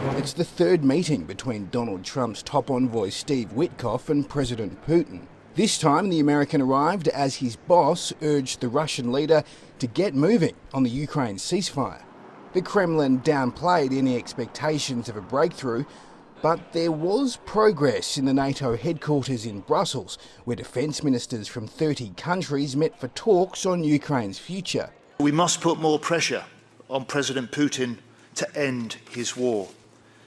It's the third meeting between Donald Trump's top envoy Steve Witkoff and President Putin. This time the American arrived as his boss urged the Russian leader to get moving on the Ukraine ceasefire. The Kremlin downplayed any expectations of a breakthrough, but there was progress in the NATO headquarters in Brussels, where defence ministers from 30 countries met for talks on Ukraine's future. We must put more pressure on President Putin to end his war.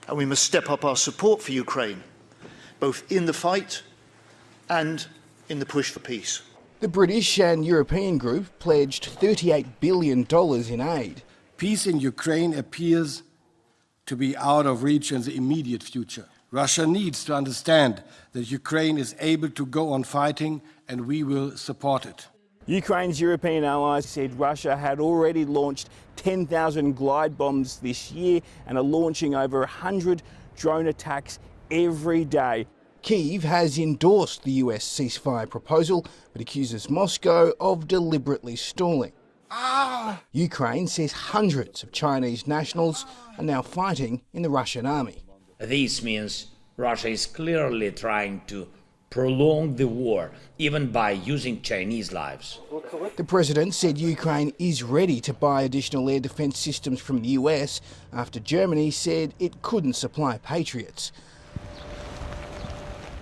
And we must step up our support for Ukraine, both in the fight and in the push for peace. The British and European group pledged $38 billion in aid. Peace in Ukraine appears to be out of reach in the immediate future. Russia needs to understand that Ukraine is able to go on fighting, and we will support it. Ukraine's European allies said Russia had already launched 10,000 glide bombs this year and are launching over 100 drone attacks every day. Kyiv has endorsed the US ceasefire proposal, but accuses Moscow of deliberately stalling. Ukraine says hundreds of Chinese nationals are now fighting in the Russian army. This means Russia is clearly trying to prolong the war, even by using Chinese lives. The president said Ukraine is ready to buy additional air defence systems from the US after Germany said it couldn't supply Patriots.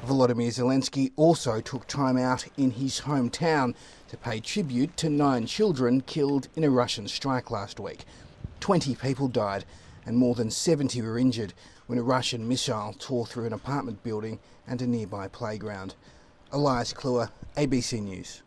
Vladimir Zelensky also took time out in his hometown to pay tribute to 9 children killed in a Russian strike last week. 20 people died and more than 70 were injured when a Russian missile tore through an apartment building and a nearby playground. Elias Kluwer, ABC News.